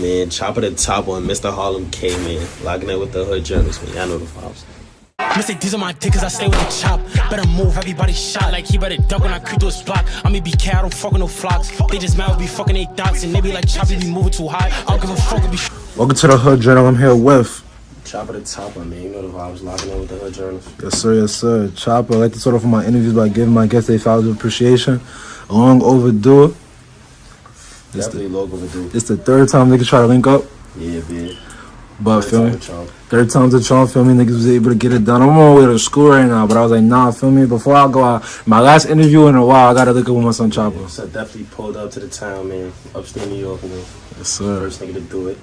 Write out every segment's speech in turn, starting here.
Man, Choppa the top on Mr. Harlem K, man. Locking it with the hood journalists, man. Y'all know the vibes. Mistake, these are my dick, cause I stay with the chop. Better move, everybody shot. Like he better duck when I creep through his block. I'm EBK, I don't fuck with no flocks. They just mad with me fucking 8 dots. And they be like, Choppa, be moving too high. I don't give a fuck if be. Welcome to the Hood Journal. I'm here with Choppa the top on, man. You know the vibes. Locking it with the hood journalists. yes sir, yes sir. Choppa. I like to start off my interviews by giving my guests their flowers of appreciation. Long overdue. Definitely long overdue. It's the third time niggas try to link up. Yeah, man. But feel me? Charm. Third time's a charm, feel me? Niggas was able to get it done. I'm on my way to school right now, but I was like, nah, feel me? Before I go out, my last interview in a while, I gotta look up with my son Choppa. Yeah, so definitely pulled up to the town, man. Upstate New York, you know. Yes, sir. First nigga to do it.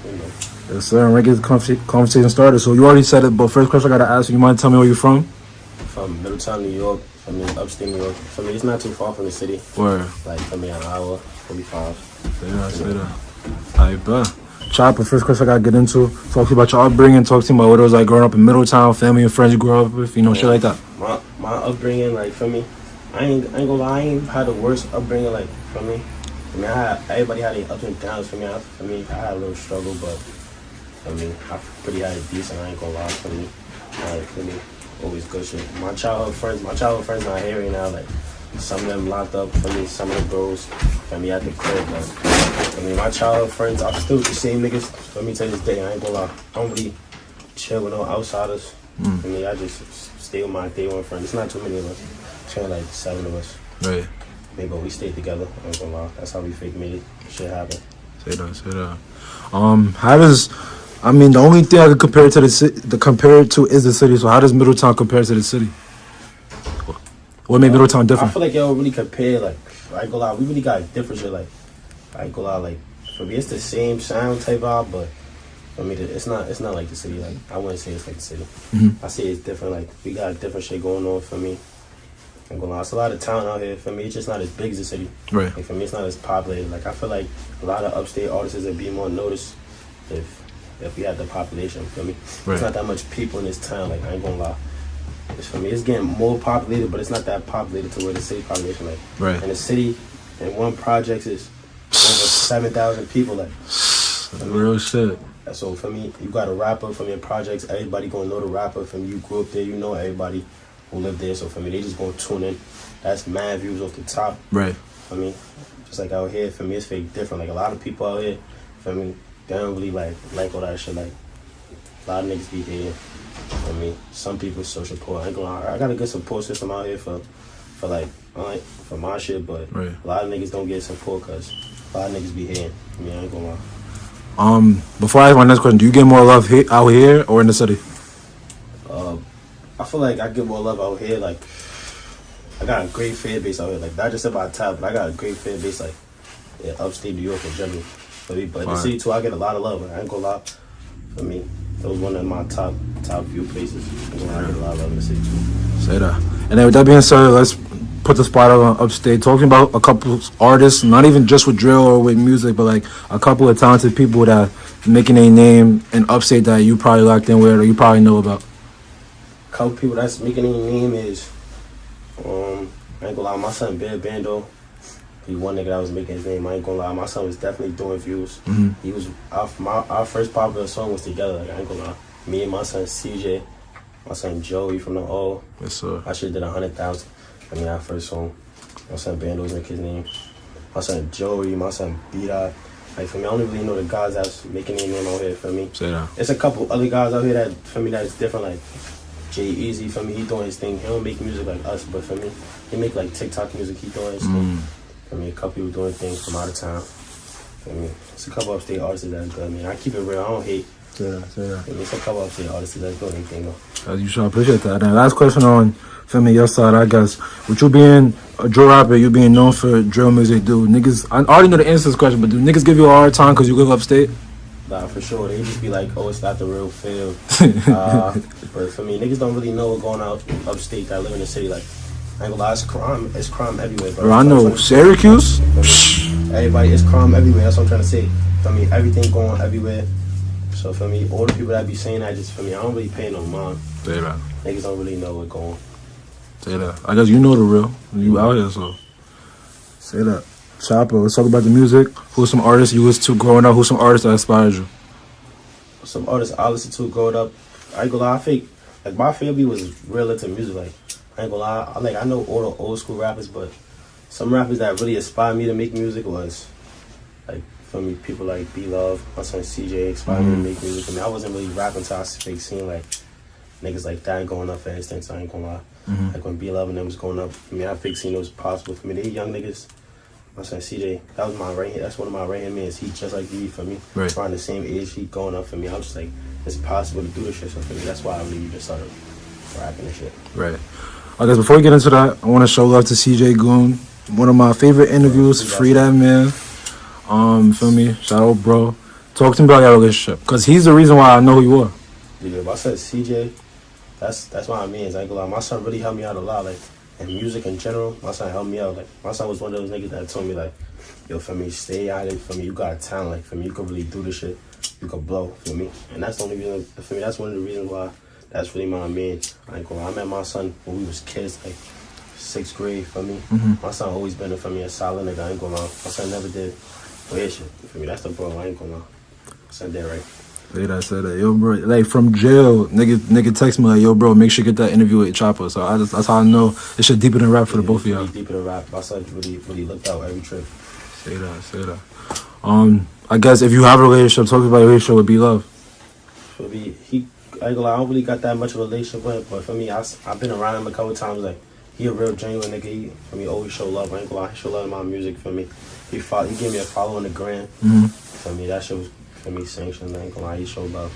You know. Yes, sir. And we're getting the conversation started. So you already said it, but first question I gotta ask you mind telling me where you're from? From Middletown, New York. From upstate New York. For me, it's not too far from the city. Where? Like, for me, an hour, 45. Say that. I bet. Choppa, first question I gotta get into. Talk to you about your upbringing. Talk to me about what it was like growing up in Middletown, family and friends you grew up with, you know, shit like that. My upbringing, like, for me, I ain't gonna lie, I ain't had the worst upbringing, like, for me. I mean, everybody had their ups and downs. For me, I had a little struggle, but I mean, I pretty had it decent. I ain't gonna lie. For me, always good shit. My childhood friends not here right now. Like, some of them locked up. For me, some of the bros, for me, at the crib. But I mean, my childhood friends, I'm still the same niggas. For me, to this day, I ain't gonna lie. I don't really chill with no outsiders. For me, I just stay with my day one friends. It's not too many of us. It's only like 7 of us. Right. Maybe, but we stayed together. I ain't gonna lie. That's how we fake made it. Shit happen. Say that. How does, I mean, the only thing I could compare it to is the city. So how does Middletown compare to the city? What made Middletown different? I feel like y'all really compare, like, I ain't gonna lie, we really got different shit, like, I ain't gonna lie, like, for me, it's the same sound type vibe, but for me, it's not like the city, like, I wouldn't say it's like the city. I say it's different, like, we got different shit going on for me. I ain't gonna lie, it's a lot of town out here. For me, it's just not as big as the city. Right. Like, for me, it's not as populated. Like, I feel like a lot of upstate artists would be more noticed if we had the population, for me. Right. It's not that much people in this town, like, I ain't gonna lie. It's, for me, it's getting more populated, but it's not that populated to where the city population, like. Right. And the city, in one project is over 7,000 people, like. Real shit. So for me, you got a rapper from your projects, everybody gonna know the rapper. From you grew up there, you know everybody who lived there. So for me, they just gonna tune in. That's mad views off the top. Right. For me, just like out here, for me, it's fake different. Like a lot of people out here, for me, they don't really like all that shit. Like a lot of niggas be here. For me, some people social support. I ain't gonna lie, I got a good support system out here for my shit, but right. A lot of niggas don't get support because a lot of niggas be here. I mean, I ain't gonna lie. Before I ask my next question, do you get more love out here or in the city? I feel like I get more love out here. Like, I got a great fan base out here. Like, not just about top, but I got a great fan base, like, in upstate New York in general. For me, but in the city, too, I get a lot of love. Like, I ain't gonna lie. For me, that was one of my top few places. I get a lot of love in the city, too. Say that. And then with that being said, let's put the spot on Upstate. Talking about a couple artists, not even just with drill or with music, but like a couple of talented people that making a name in Upstate that you probably locked in with or you probably know about. A couple people that's making a name is, I ain't gonna lie, my son Bando. He one nigga that was making his name. I ain't gonna lie, my son was definitely doing views. He was our first popular song was together. Like, I ain't gonna lie, me and my son CJ, my son Joey from the O. Yes sir. I should did 100,000. I mean, our first song. My son Bando was making his name. My son Joey, my son B-Dot. Like, for me, I don't really know the guys that's making their name out here, for me. Say that. It's a couple other guys out here that, for me, that's different. Like, Jay-Eazy, for me, he doing his thing. He don't make music like us, but for me, he make, like, TikTok music. He doing his thing. For me, a couple people doing things from out of town. For me, it's a couple upstate artists that's good. I mean, I keep it real. I don't hate. Say that. For me, it's a couple upstate artists that's doing anything, though. As you should appreciate that. And last question on, feel me, your side, I guess. With you being a drill rapper, you being known for drill music, do niggas, I already know the answer to this question, but do niggas give you a hard time because you live upstate? Nah, for sure. They just be like, oh, it's not the real feel. But for me, niggas don't really know what's going on upstate that live in the city. Like, I ain't gonna lie, it's crime everywhere, bro. I know. Syracuse? Everybody, it's crime everywhere. That's what I'm trying to say. For me, everything going everywhere. So for me, all the people that be saying that, just for me, I don't really pay no mind. Say that. Niggas don't really know what's going on. Say that. I guess you know the real. You out here, so. Say that. Choppa, let's talk about the music. Who's some artists you listened to growing up? Who's some artists that inspired you? Some artists I listened to growing up, I ain't gonna lie, I think, like, my family was real into music. Like, I ain't gonna lie, I know all the old school rappers, but some rappers that really inspired me to make music was, like, for me, people like B-Lovee, my son CJ inspired me to make music. I mean, I wasn't really rapping until I seen, like, niggas like that going up, for instance, I ain't gonna lie. Like, when B-Lovee and them was going up, for me, I think seen it was possible for me. They young niggas. My son CJ, that was my right hand. That's one of my right hand mans. He just like me for me. Right. Around the same age, he going up for me. I was just like, it's possible to do this shit. So for me, that's why I really just started rapping and shit. Right. I guess before we get into that, I want to show love to CJ Goon. One of my favorite interviews. Free that man. Feel me? Shout out, bro. Talk to me about your relationship, because he's the reason why I know who you are. Yeah, my son CJ, that's my mans. I ain't gonna lie. My son really helped me out a lot. Like, in music in general, my son helped me out. Like, my son was one of those niggas that told me, like, yo, for me, stay out of it. For me, you got talent. Like, for me, you can really do this shit. You can blow, for me. And that's the only reason, for me, that's one of the reasons why that's really my man. I ain't gonna lie. I met my son when we was kids, like, 6th grade, for me. My son always been, for me, a solid nigga. I ain't gonna lie. My son never did weird shit. For me, that's the bro. I ain't gonna lie. My son did right. Say that. Yo, bro. Like, from jail, nigga text me like, yo, bro, make sure you get that interview with Choppa. So that's how I know it's shit deeper than rap for the both of y'all. Really deeper than rap. My son really looked out every trip. Say that. I guess if you have a relationship, talk about your relationship with B-Lovee. For me, I ain't gonna lie, I don't really got that much of a relationship with him, but for me, I've been around him a couple times. Like, he a real genuine nigga. He, for me, always show love. I ain't gonna lie, he show love in my music. For me, he gave me a follow on the gram. For me, that shit was, for me, sanctioned. I ain't gonna lie, he showed love.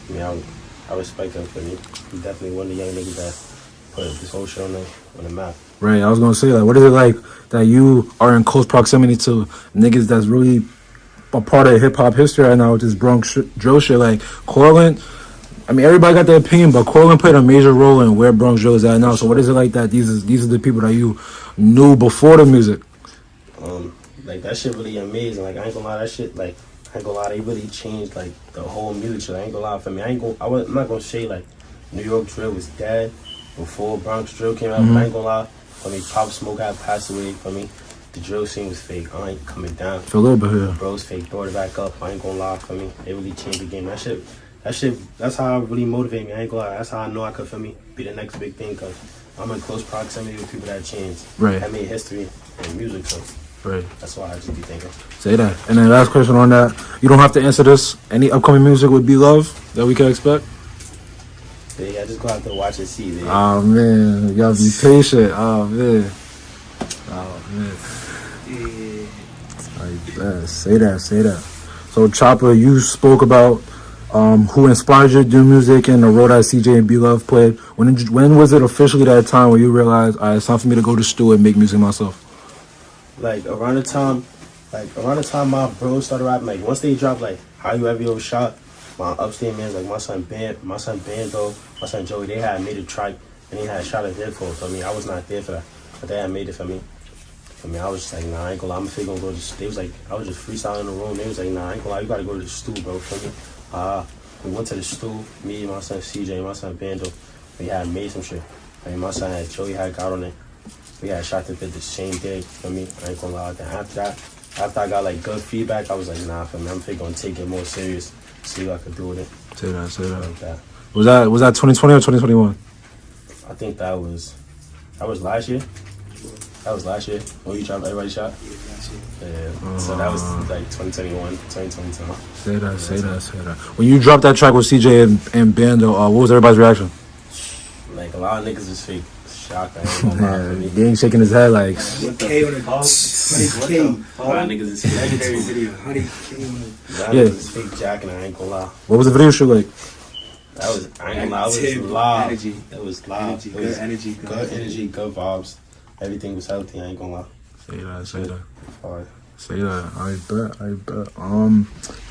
I mean, I respect him. For me, he definitely one of the young niggas that put this whole shit on the map. Right, I was gonna say, like, what is it like that you are in close proximity to niggas that's really a part of hip hop history right now with this Bronx drill shit? Like, Corlin, I mean, everybody got their opinion, but Corlin played a major role in where Bronx drill is at now. So what is it like that these are the people that you knew before the music? Like, that shit really amazing. Like, I ain't gonna lie, that shit, like, I ain't gonna lie, they really changed, like, the whole music shit. I ain't gonna lie, for me, I'm not gonna say, like, New York drill was dead before Bronx drill came out, but I ain't gonna lie, for me, Pop Smoke had passed away. For me, the drill scene was fake. I ain't coming down. For a little bit here. Bros fake, brought it back up. I ain't gonna lie, for me, it really changed the game. That shit, that's how it really motivated me. I ain't gonna lie, that's how I know I could, for me, be the next big thing, because I'm in close proximity with people that changed. Right. That made history in music, so. Right. That's why I just be thinking. Say that. And then last question on that. You don't have to answer this. Any upcoming music with B-Lovee that we can expect? Yeah, I just go out there watch and see. Man. Oh, man. You gotta be patient. Oh, man. Yeah. Say that. So, Choppa, you spoke about who inspired you to do music and the role that CJ and B-Lovee played. When was it officially that time where you realized, all right, it's time for me to go to the studio and make music myself? Like, around the time my bros started rapping, like, once they dropped, like, How You Ever Shot, my Upstate mans, like, my son Bando, my son Joey, they had made a track, and they had shot it there for me. I was not there for that, but they had made it for me. For me, I was just like, nah, I ain't gonna lie, I'm gonna go to the studio. They was like, I was just freestyling in the room. They was like, nah, I ain't gonna lie, you gotta go to the studio, bro, for me. We went to the studio, me, my son CJ, my son Bando. We had made some shit. I mean, my son had Joey had got on it. We had shot the bit the same day, for me. I ain't gonna lie. Then after I got, like, good feedback, I was like, nah, for me, I'm gonna take it more serious, see what I could do with it. Say that. Like that. Was that 2020 or 2021? I think that was last year. That was last year when you dropped Everybody Shot. Yeah. So that was like 2021, 2022. Say that. When you dropped that track with CJ and Bando, what was everybody's reaction? Like, a lot of niggas was fake. Shocked. I ain't gonna lie for me. He ain't shaking his head like. K on the A lot of niggas is fake. video. How did K on the? A lot of niggas is fake jacking. I ain't gonna lie. What was the video shoot like? That was, I ain't gonna lie, it was live. Energy. It was live. It was good energy, good vibes. Everything was healthy. I ain't gonna lie. Say that. Alright. Say that. I bet.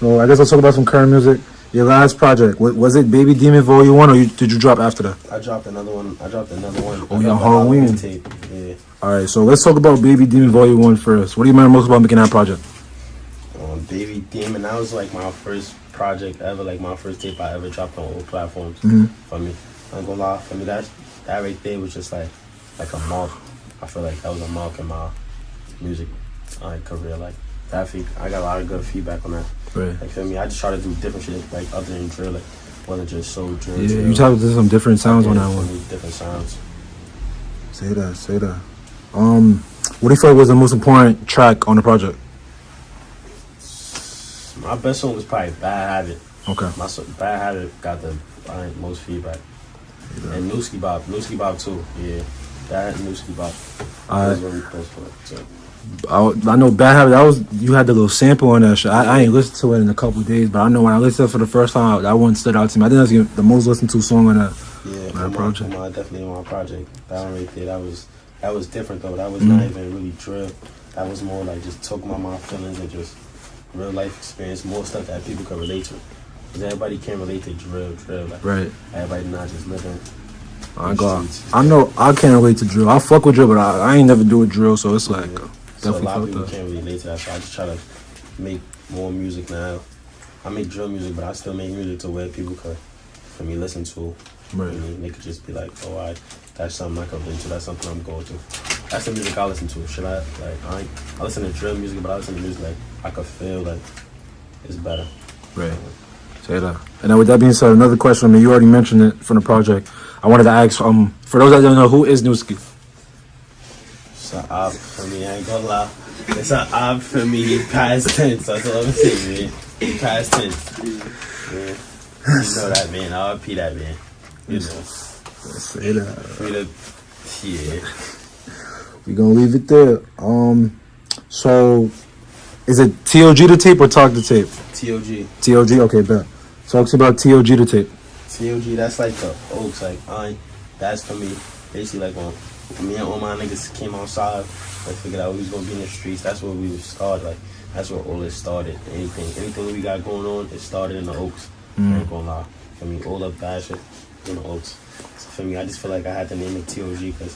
So I guess let's talk about some current music. Your last project, was it Baby Demon Volume 1 or did you drop after that? I dropped another one. Oh, yeah, Halloween tape. Yeah. Alright, so let's talk about Baby Demon Volume 1 first. What do you remember most about making that project? Baby Demon, that was like my first project ever, like my first tape I ever dropped on all platforms. For me, I'm gonna lie, for me that right there was just like a mark. I feel like that was a mark in my music. career. Like that, I got a lot of good feedback on that. Right. Like, feel me? I just try to do different shit, like other than drill, like wasn't just so drill. Yeah, drill. you tried to do some different sounds on that one. Different sounds. Say that. What do you feel was the most important track on the project? My best song was probably Bad Habit. Okay. Bad Habit got the most feedback. And Newski Bop too. Yeah, that and Newski Bop. That was really close for it. So. I know Bad Habit. That was, you had the little sample on that shit. I ain't listened to it in a couple of days, but I know when I listened to it for the first time, that one stood out to me. I think that's the most listened to song on that. Yeah, on that project. Definitely on my project. That one right there, that was different though. That was not even really drill. That was more like just talking about my feelings and just real life experience, more stuff that people could relate to. Because everybody can't relate to drill. Like, right. Everybody not just living. I know I can't relate to drill. I fuck with drill, but I ain't never do a drill, so it's like So a definitely lot of felt people that. can't relate to that. So I just try to make more music now. I make drill music, but I still make music to where people could, for me, listen to. Right. And they could just be like, oh, that's something I could relate to. That's something I'm going to. That's the music I listen to. I listen to drill music, but I listen to music like I could feel like it's better. Right. Say that. And then with that being said, another question. I mean, you already mentioned it from the project. I wanted to ask, for those that don't know, who is Newski? It's an op for me, I ain't gonna lie. It's an op for me, past tense. That's all I'm saying, man. Past tense. Yeah. You know that, man. I'll repeat that, man. You know. Say that. Yeah. We're gonna leave it there. So is it TOG the tape or Talk the Tape? TOG. TOG, okay, bet. Talk to you about TOG the tape. TOG, that's like the Oaks, like that's for me. Basically like when me and all my niggas came outside, like figured out we was gonna be in the streets, that's where we would start, like that's where all this started. Anything we got going on, it started in the Oaks. I ain't gonna lie. For me, all of that shit in the Oaks. So for me, I just feel like I had to name it TOG because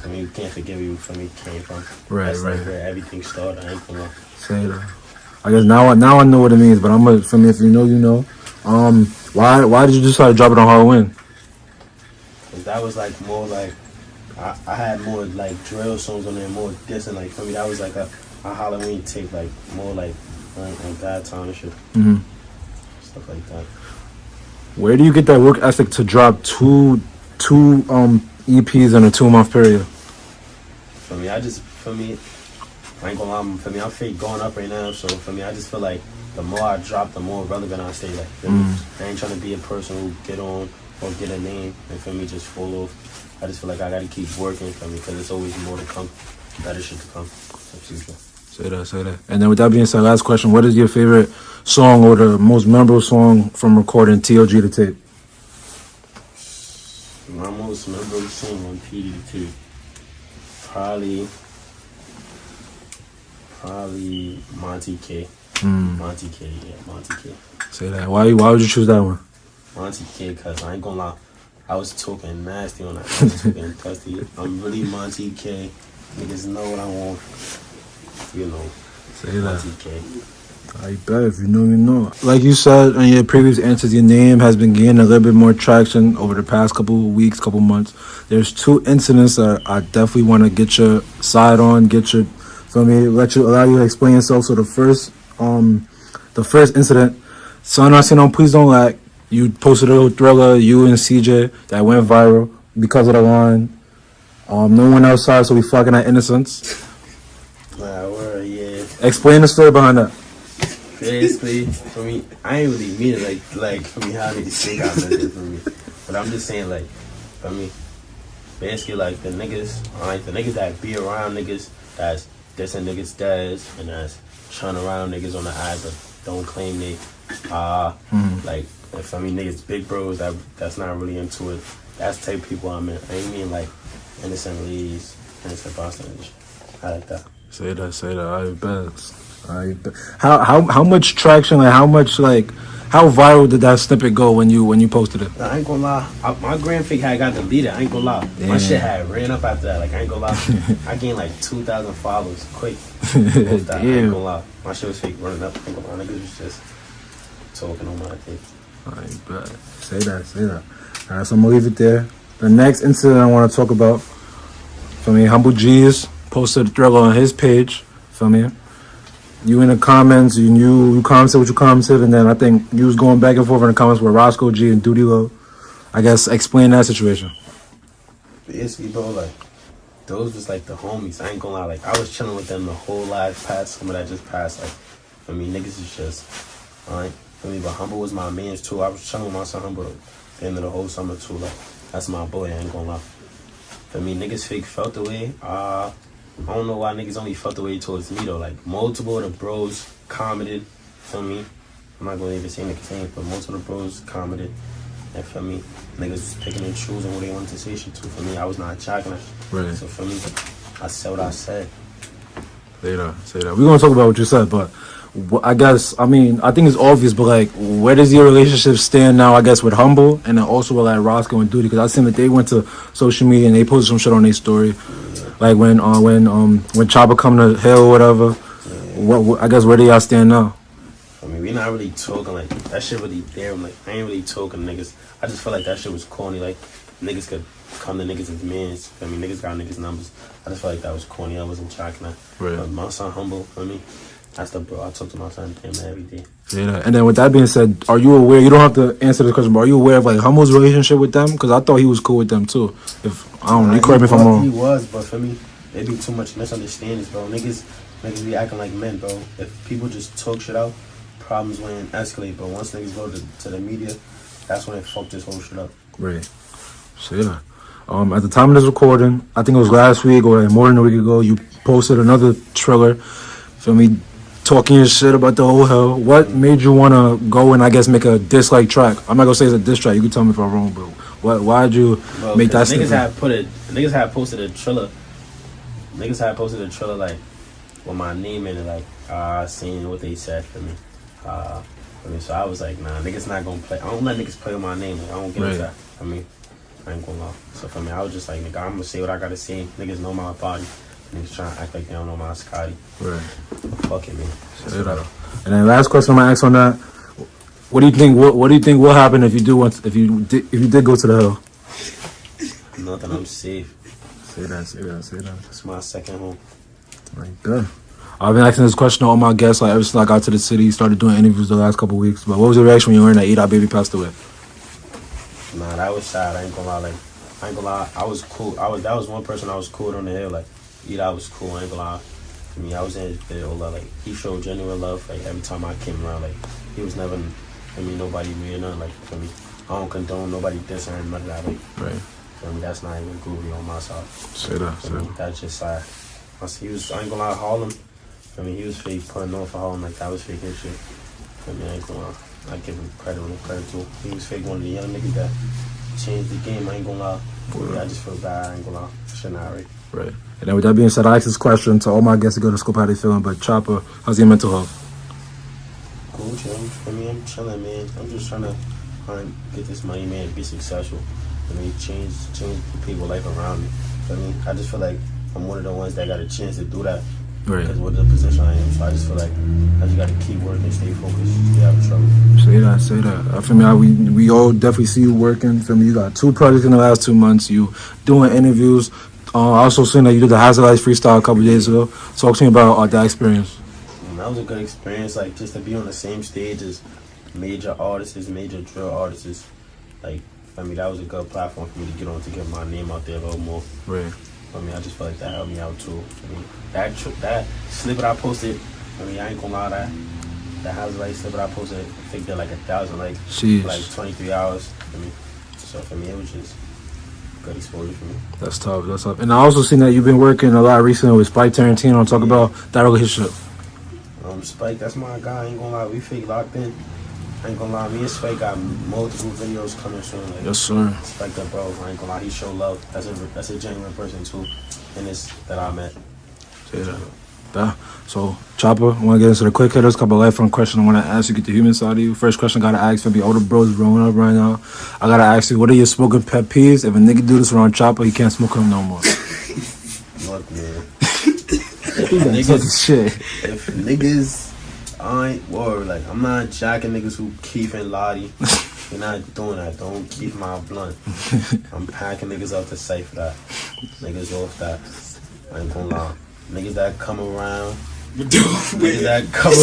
for me, we can't forget where you from me came from. Right, that's right. Like where everything started. I ain't gonna lie. Say that. I guess now I know what it means, but for me, if you know, you know. Why did you decide to drop it on Halloween? Cause that was like more like I had more like drill songs on there, more distant. Like for me, that was like a Halloween tape, like more like bad time and shit, stuff like that. Where do you get that work ethic to drop two EPs in a 2-month period? For me, I ain't gonna lie. For me, I'm fake going up right now. So for me, I just feel like the more I drop, the more relevant I stay. Like I ain't trying to be a person who get on or get a name, and for me, just fall off. I just feel like I gotta keep working for me because there's always more to come, better shit to come in the future. Say that. And then with that being said, last question: what is your favorite song or the most memorable song from recording TOG the tape? My most memorable song on TOG the tape, probably Monty K. Monty K. Say that. Why would you choose that one? Monty K, cause I ain't gonna lie, I was talking nasty on that. I was talking dusty. I'm really Monty K. Niggas know what I want. You know. Say that. Monty K. I bet if you know, you know. Like you said in your previous answers, your name has been gaining a little bit more traction over the past couple of weeks, couple months. There's 2 incidents that I definitely want to get your side on, allow you to explain yourself. So the first incident, Son Arsenal, Please Don't Lack. You posted a Thriller, you and CJ, that went viral because of the line. No one outside, so we fucking at innocence. Word, yeah. Explain the story behind that. Basically, for me, I ain't really mean it like for me how niggas think I meant it for me. But I'm just saying like, for me, basically like the niggas that be around niggas that's dissing niggas' dads and that's trying around niggas on the eye but don't claim they like if I mean niggas big bros that's not really into it. That's the type of people I mean. I ain't mean like innocent ladies, innocent bystanders. I like that. Say that. I bet. How much traction, like how viral did that snippet go when you posted it? I ain't gonna lie, my graphic had got deleted. I ain't gonna lie. Damn. My shit had ran up after that. Like I ain't gonna lie, I gained like 2,000 followers quick. Off that. I ain't gonna lie, my shit was fake running up. I ain't gonna lie, niggas was just talking on my thing. I bet. Say that. All right, so I'm gonna leave it there. The next incident I want to talk about, for me, Humble G's posted a Thriller on his page Feel me? You in the comments, you commented what you commented, and then I think you was going back and forth in the comments with Roscoe G and Dudeylo. I guess explain that situation. Basically, bro, like, those was like the homies. I ain't gonna lie, like, I was chilling with them the whole last past summer that just passed. Like, for me, niggas is just, alright. For me, but Humble was my mans too. I was chilling with my son Humble at the end of the whole summer too. Like, that's my boy, I ain't gonna lie. For me, niggas fake felt the way. I don't know why niggas only felt the way towards me though. Like, multiple of the bros commented, feel me? I'm not gonna even say niggas names, but most of the bros commented. And for me, niggas was picking and choosing what they wanted to say shit to. For me, I was not jacking it. Right. So for me, I said what I said. Say that. We're gonna talk about what you said, but I guess, I mean, I think it's obvious, but like, where does your relationship stand now, I guess, with Humble, and then also with like Roscoe and Duty? Because I seen that they went to social media and they posted some shit on their story. Like when Choppa come to Hill or whatever. What I guess, where do y'all stand now? I mean, we not really talking, like, that shit really there. I'm like, I ain't really talking to niggas. I just feel like that shit was corny. Like, niggas could come to niggas as mans. I mean, niggas got niggas' numbers. I just feel like that was corny. I wasn't tracking that. Right. But my son Humble, for me, that's the bro. I talk to my son damn every day. Yeah. And then with that being said, are you aware, you don't have to answer this question, but are you aware of like Humble's relationship with them? Because I thought he was cool with them too. If I don't know, you correct me if I'm wrong. He was, but for me, there be too much misunderstandings, bro. Niggas be acting like men, bro. If people just talk shit out, problems wouldn't escalate. But once niggas go to the media, that's when they fuck this whole shit up. Right. Say that. At the time of this recording, I think it was last week or more than a week ago, you posted another trailer, feel me, talking your shit about the whole hell. What made you want to go and, I guess, make a dislike track? I'm not going to say it's a diss track. You can tell me if I'm wrong, but why'd you make that statement? Niggas had posted a trailer. Niggas had posted a trailer, like, with my name in it, like, seeing what they said for me. So I was like, nah, niggas not going to play. I don't let niggas play with my name. Like, I don't get into that. I mean, I ain't gonna lie. So for me, I was just like, nigga, I'm gonna say what I gotta say. Niggas know my body. Niggas trying to act like they don't know my Scotty. Right. Fuck it, man. Say that. And then last question I'm gonna ask on that: what do you think? What do you think will happen if you did go to the Hill? Nothing. I'm safe. Say that. It's my second home. Right, good. I've been asking this question to all my guests, like ever since I got to the city, started doing interviews the last couple of weeks. But what was your reaction when you learned that Edot baby passed away? Nah, that was sad. I ain't gonna lie. Like, I ain't gonna lie. I was cool. That was one person I was cool with on the Hill. Like, Edot was cool. I ain't gonna lie. I mean, I was in his video. Like, he showed genuine love. Like, every time I came around, like, he was never, nobody weird, nothing. Like, for me, I don't condone nobody dissing or none of that. Like, right. For me, that's not even groovy on my side. Say that. That's just sad. I ain't gonna lie, Harlem. I mean, he was fake putting on for Harlem. Like, that was fake and shit. I mean, I ain't gonna lie. I give him credit when credit too. He was fake one of the young niggas that changed the game. I ain't gonna lie. I just feel bad. I ain't gonna lie. Shit not right. Right. And then with that being said, I asked this question to all my guests to go to scope how they feeling. But Choppa, how's your mental health? Cool, chill. For me, I'm chilling, man. I'm just trying to get this money, man, be successful. I mean, change the people's life around me. I mean, I just feel like I'm one of the ones that got a chance to do that. Right. Because of the position I am. So I just feel like I just got to keep working, stay focused, stay out of trouble. Say that. For me, we all definitely see you working. For me, you got 2 projects in the last 2 months. You doing interviews. I also seen that you did the Hazard Life Freestyle a couple days ago. Talk to me about that experience. That was a good experience. Like, just to be on the same stage as major artists, major drill artists. Like, for me, that was a good platform for me to get on, to get my name out there a little more. Right. I mean, I just feel like that helped me out too. I mean, that snippet I posted, I mean, I ain't gonna lie, that Hazard Life snippet I posted, I think they're like 1,000, like, Jeez. Like 23 hours for me. So for me, it was just good exposure for me. That's tough. And I also seen that you've been working a lot recently with Spike Tarantino. Talk about that relationship. Spike, that's my guy. I ain't gonna lie, we fake locked in. I ain't gonna lie, me and Spike got multiple videos coming soon. Like, Yes, sir. Spike that bro, I ain't gonna lie, he show love. That's a genuine person too, and this that I met. Say that. So, Choppa, I want to get into the quick hitters. Couple of lifelong questions I want to ask you, get the human side of you. First question I got to ask for the older bros growing up right now. I got to ask you, what are your smoking pet peeves? If a nigga do this around Choppa, he can't smoke him no more. Look, man. If niggas, I ain't worried. Like, I'm not jacking niggas who Keith and Lottie. You're not doing that. Don't keep my blunt. I'm packing niggas out the safe for that. Niggas off that. I ain't gonna lie. Niggas that come around Niggas that come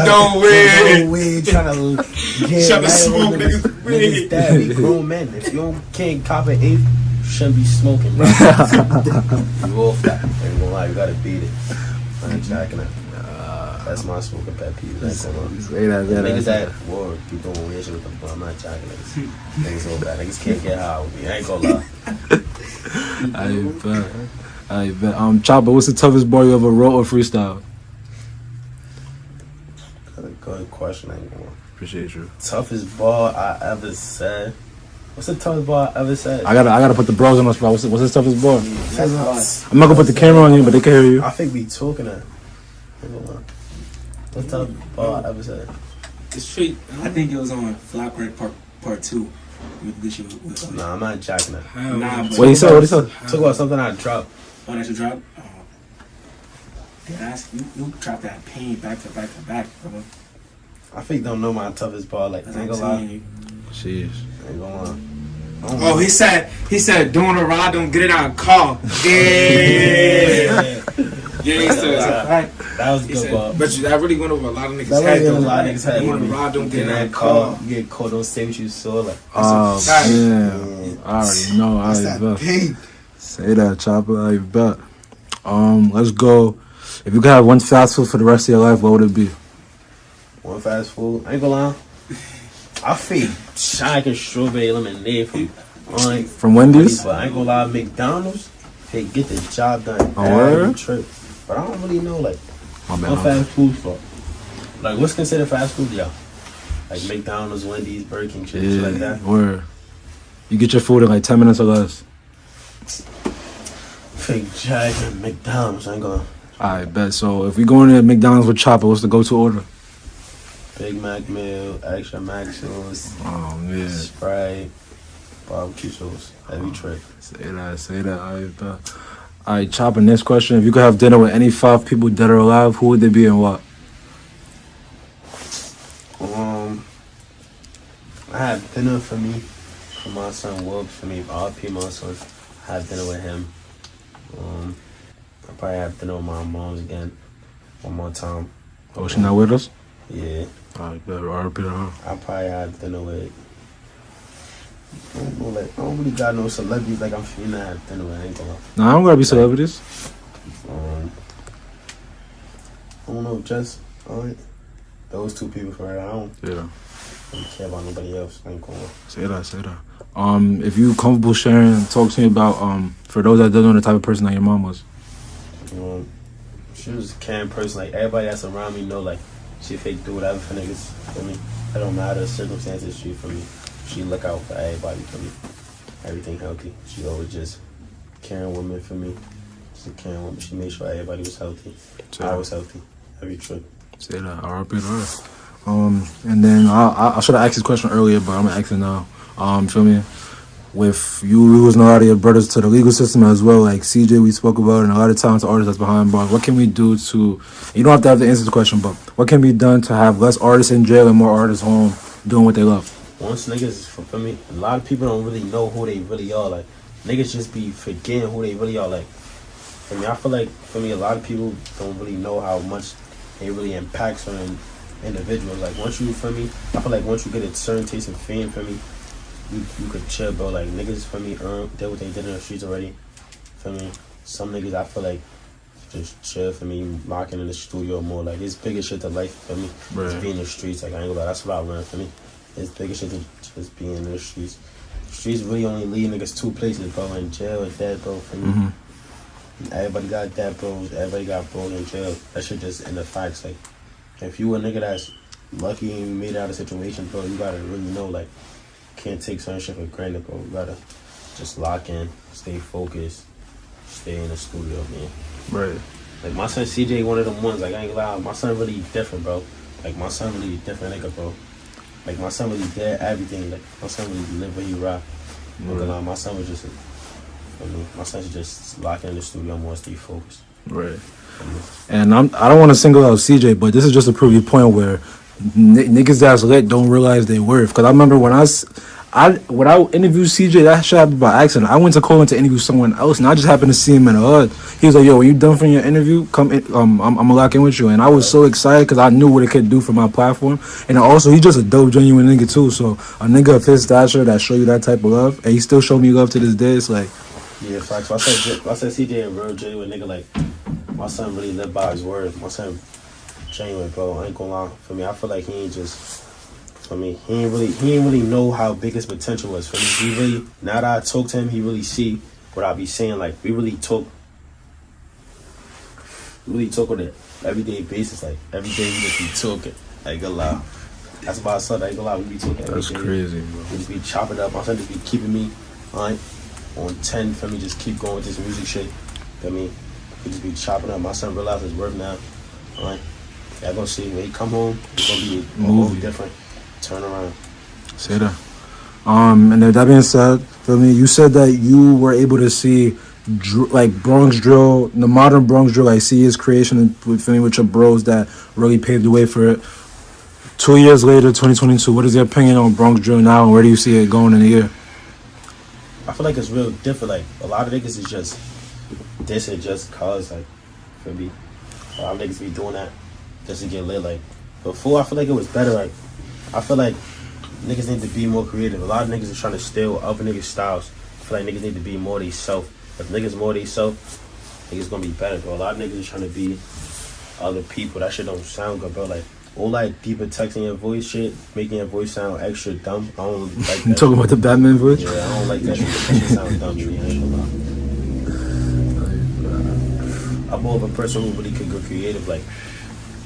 Don't around. Weed. Trying to get Trying to smoke niggas. niggas weed. Niggas that be grown men. If you can't cop an eighth, you shouldn't be smoking, bro. You off that. Ain't gonna lie, you gotta beat it. I ain't jacking it. That's my smoking pet peeve. Say that. Niggas that war be doing weird shit with them, but I'm not jacking niggas. Niggas all bad. Niggas can't get high with me. I ain't gonna lie. I bet. Choppa, what's the toughest bar you ever wrote or freestyle? That's a good question. I ain't gonna lie. Appreciate you. Toughest bar I ever said. What's the toughest bar I ever said? I gotta put the bros on the spot. What's the toughest bar? I'm not gonna put the camera on you, but they can hear you. I think we talking that. What's the toughest bar I ever said? It's straight. I think it was on Flat Break Part 2. With Gucci. Nah, I'm not jacking that. Nah, but What he said? Talk about something I dropped. Oh, that you dropped? Oh. Deadass, you dropped that pain back to back to back, bro. I think don't know my toughest bar. Like, I ain't gonna lie. Jeez. Ain't gonna lie. Oh, he said, doing a ride, don't get it on a car. Yeah. Yeah, that was a good bar. But I really went over a lot of niggas' That head, was though. a lot of niggas' head. Doing a ride, don't get it on a car. You get caught, don't say what you saw. Like, Oh, fact. man. I already know. I bet. Say that, Choppa. I bet. Let's go. If you could have one fast food for the rest of your life, what would it be? one fast food. I ain't gonna lie. I feed shake and strawberry lemonade From Wendy's? But I ain't gonna lie, McDonald's, they get the job done. Word? Every trip. But I don't really know, like, My bad. what fast food for. Like, what's considered fast food, y'all? Like McDonald's, Wendy's, Burger King, shit like that. Word. You get your food in like 10 minutes or less. Fake Jack and McDonald's, I ain't gonna. I bet. So if we go into McDonald's with Choppa, what's the go-to order? Big Mac meal, extra mac sauce, Oh, man. Sprite, barbecue sauce, every trip. Say that. I bet. All right, Choppa, next question. If you could have dinner with any 5 people dead or alive, who would they be and what? I had dinner for me, for my son Whoop, for me, RP my son. I had dinner with him. I probably have dinner with my mom's again, one more time. Oh, she not with us? Yeah. All right, bet. RP to her. I probably had dinner with. I don't really got no celebrities like I'm finna have dinner with. I ain't gonna lie. Nah, I don't gotta be celebrities. I don't know, just those 2 people for right. I don't really care about nobody else. I ain't gonna lie. Say that. If you comfortable sharing, talk to me about for those that don't know the type of person that your mom was. She was a caring person. Like, everybody that's around me know, like, she fake do whatever for niggas, for me. It don't matter the circumstances, she for me. She look out for everybody for me. Everything healthy. She always just caring woman for me. She's a caring woman. She made sure everybody was healthy. I was healthy. Every trip. Say that. RP to her. And then I should have asked this question earlier, but I'm gonna ask it now. Feel me? With you losing a lot of your brothers to the legal system as well, like CJ we spoke about, and a lot of talented artists that's behind bars, what can we do to, you don't have to answer the question, but what can be done to have less artists in jail and more artists home doing what they love? Once niggas, for me, a lot of people don't really know who they really are. Like, niggas just be forgetting who they really are. Like, for me, I feel like, for me, a lot of people don't really know how much they really impact certain individuals. Like, once you, for me, I feel like once you get a certain taste of fame, for me, you could chill, bro. Like, niggas, for me, did what they did in the streets already. For me, some niggas, I feel like, just chill, for me, locking in the studio more. Like, it's bigger shit to life, for me. Right. It's being in the streets. Like, I ain't gonna lie, that's what I learned, for me. It's bigger shit to just being in the streets. The streets really only lead niggas 2 places, bro. In jail or dead, bro, for me. Everybody got dead bros. Everybody got bros in jail. That shit just in the facts. Like, if you a nigga that's lucky and you made it out of a situation, bro, you gotta really know, like, can't take certain shit for granted, bro. You gotta just lock in, stay focused, stay in the studio, man. Right. Like, my son CJ, one of them ones, like, I ain't gonna lie, my son really different, bro. Like, my son really different nigga, bro. Like, my son really did everything. Like, my son really live where he rock. Right. My son was just, my son should just lock in the studio more, stay focused. Right. And I don't want to single out CJ, but this is just to prove your point where niggas that's lit don't realize they worth. Because I remember when I when I interviewed CJ, that shit happened by accident. I went to call him to interview someone else, and I just happened to see him in the hood. He was like, "Yo, when you done from your interview, come in. I'm gonna lock in with you." And I was so excited because I knew what it could do for my platform. And also, he's just a dope, genuine nigga too. So a nigga of his stature that show you that type of love, and he still show me love to this day. It's like, yeah, facts. I said CJ and real genuine nigga. Like my son really lived by his word. My son genuine, bro. I ain't gonna lie. For me, I feel like he ain't just. For me, he ain't really know how big his potential was. For me, he really, now that I talk to him, he really see what I be saying. Like we really talk on an everyday basis. Like every day we just be talking. Like a lot. That's my son. I ain't gonna lie, we be talking every day. that's crazy, bro. We just be chopping up. My son just be keeping me on 10. For me, just keep going with this music shit. For me, we just be chopping up. My son realized his worth now. Alright, y'all gonna see when he come home, it's gonna be a whole different. Turn around. Say that. And then that being said, feel me, you said that you were able to see like Bronx drill, the modern Bronx drill, like see his creation with your bros that really paved the way for it. 2 years later, 2022, what is your opinion on Bronx drill now, and where do you see it going in a year? I feel like it's real different. Like a lot of niggas is just this and just cause like for me. A lot of niggas be doing that just to get lit. Like before, I feel like it was better. Like I feel like niggas need to be more creative. A lot of niggas are trying to steal other niggas' styles. I feel like niggas need to be more they self. If niggas more they self, niggas gonna be better, bro. A lot of niggas are trying to be other people. That shit don't sound good, bro. Like all that deeper text in your voice shit, making your voice sound extra dumb. I don't like that. You talking about the Batman voice? Yeah, I don't like that shit. That shit sounds dumb to me. I ain't gonna lie. I'm more of a person who really could go creative. Like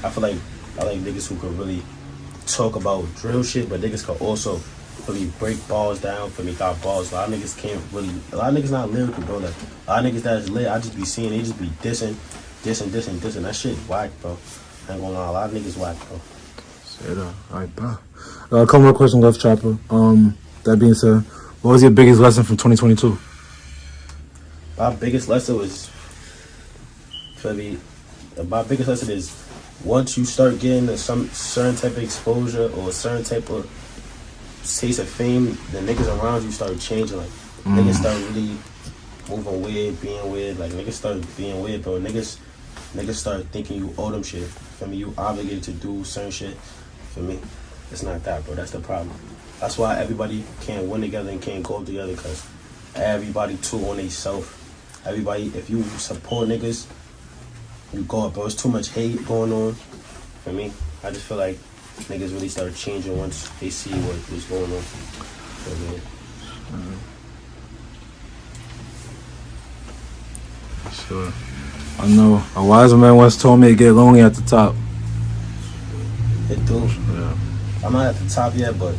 I feel like I like niggas who could really talk about drill shit, but niggas could also really break balls down for me. Got balls. A lot of niggas can't really. A lot of niggas not lyrical, bro. Like a lot of niggas that's lit, I just be seeing they just be dissing. That shit whack, bro. I ain't gonna lie. A lot of niggas whack, bro. Say that. Alright, bro. A couple more questions left, Choppa. That being said, what was your biggest lesson from 2022? My biggest lesson was for me. My biggest lesson is once you start getting some certain type of exposure or a certain type of taste of fame, the niggas around you start changing. Like niggas start really moving weird, being weird. Like niggas start being weird, bro. Niggas start thinking you owe them shit. For me, you obligated to do certain shit. For me, it's not that, bro. That's the problem. That's why everybody can't win together and can't go together, because everybody too on they self. Everybody, if you support niggas, you go up, bro. It's too much hate going on. For me, I just feel like niggas really start changing once they see what's going on. For me. Sure. I know. A wise man once told me to get lonely at the top. It do. Yeah. I'm not at the top yet, but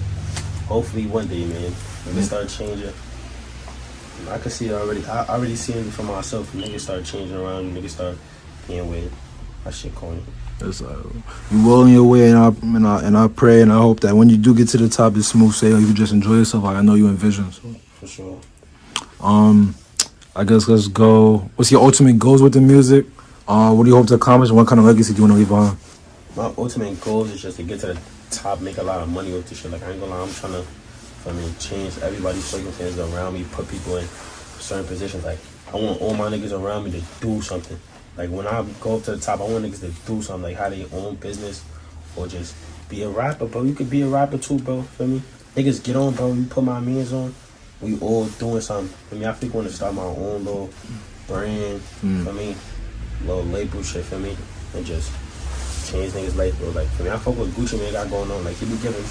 hopefully one day, man, when they start changing. I can see it already. I already seen it for myself. Niggas start changing around. Niggas start being weird. That shit corny. It's you well on your way, and I pray and I hope that when you do get to the top, it's smooth sailing. You just enjoy yourself, like I know you envision. So. For sure. I guess let's go. What's your ultimate goals with the music? What do you hope to accomplish, and what kind of legacy do you want to leave behind? My ultimate goal is just to get to the top, make a lot of money with this shit. Like I ain't gonna lie, I'm trying to, change everybody's circumstances around me, put people in certain positions. Like I want all my niggas around me to do something. Like when I go up to the top, I want niggas to do something, like how they own business or just be a rapper, bro. You could be a rapper too, bro. Feel me? Niggas get on, bro. You put my mans on. We all doing something. I mean, I think I want to start my own little brand, for me, little label shit, for me, and just change niggas' life, bro. Like, for me, I fuck with Gucci, man, got going on. Like, he be giving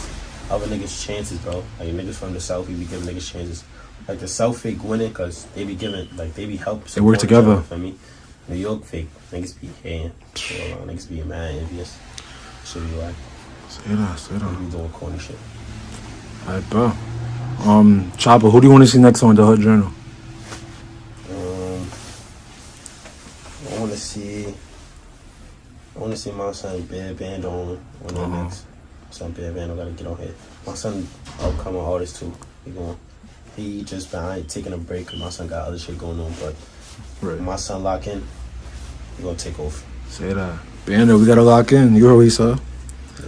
other niggas chances, bro. Like, niggas from the South, he be giving niggas chances. Like, the South fake winning, because they be giving, like, they be helping. They work together. For me. New York fake, niggas be hating. Niggas be mad, envious. Shit be like. Say that. Niggas be doing corny shit. Alright, bro. Choppa, who do you want to see next on the Hood Journal? I want to see my son Bear Band on that next. My son Bear Band, I gotta get on here. My son upcoming artist too. He just been, I ain't taking a break because my son got other shit going on, but when my son lock in, we gonna take off. Say that. Bando, we gotta lock in. You heard what he said?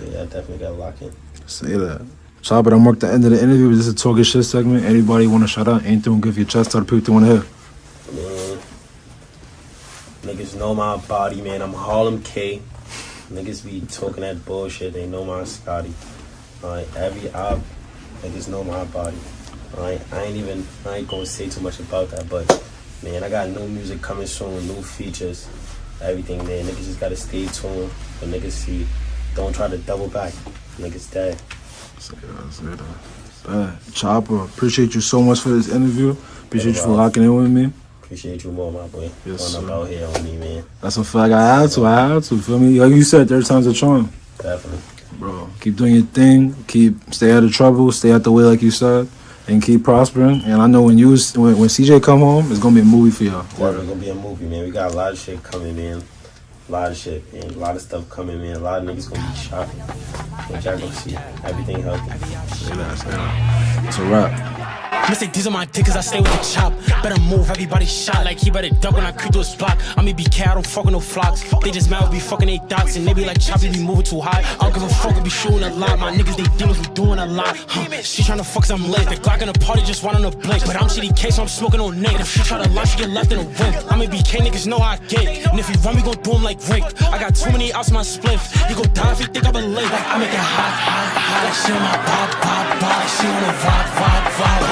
Yeah, I definitely gotta lock in. Say that. Choppa, I'm at the end of the interview. This is a talking shit segment. Anybody want to shout out? Anything, give your chest out to people want to hear. Man, niggas know my body, man. I'm Harlem K. Niggas be talking that bullshit. They know my Scotty. Alright, every op, niggas know my body. Alright, I ain't gonna say too much about that, but man, I got new music coming soon, new features, everything, man. Niggas just gotta stay tuned. But niggas see, don't try to double back. Niggas dead. Say that. Choppa, appreciate you so much for this interview. Appreciate you for locking in with me. Appreciate you more, my boy. Yes, Going sir. up out here on me, man. That's a fact. I had to. Feel me? Like you said, third time's a charm. Definitely. Bro, keep doing your thing. Stay out of trouble. Stay out the way, like you said, and keep prospering. And I know when CJ come home, it's gonna be a movie for y'all. Definitely gonna be a movie, man. We got a lot of shit coming, man. A lot of shit, man. A lot of stuff coming, man. A lot of niggas gonna be shot. But y'all gonna see everything healthy. Say that. It's a wrap. Mistake, these are my dick cause I stay with the chop. Better move, everybody shot. Like he better duck when I creep through his block. I'm EBK, I don't fuck with no flocks. They just mad with be fucking they dots. And they be like Choppa, be moving too high. I don't give a fuck, we be shooting a lot. My niggas, they demons, we doing a lot. She tryna fuck cause I'm lit. The Glock in the party just want on the blink. But I'm CDK, so I'm smoking on Nick. If she try to lie, she get left in a whip. I'm EBK, niggas know how I get. And if he run, we gon' do him like Rick. I got too many outs in my spliff. He gon' die if he think I'm a late. Like I make it hot. Like she on my pop. Like she on a vibe.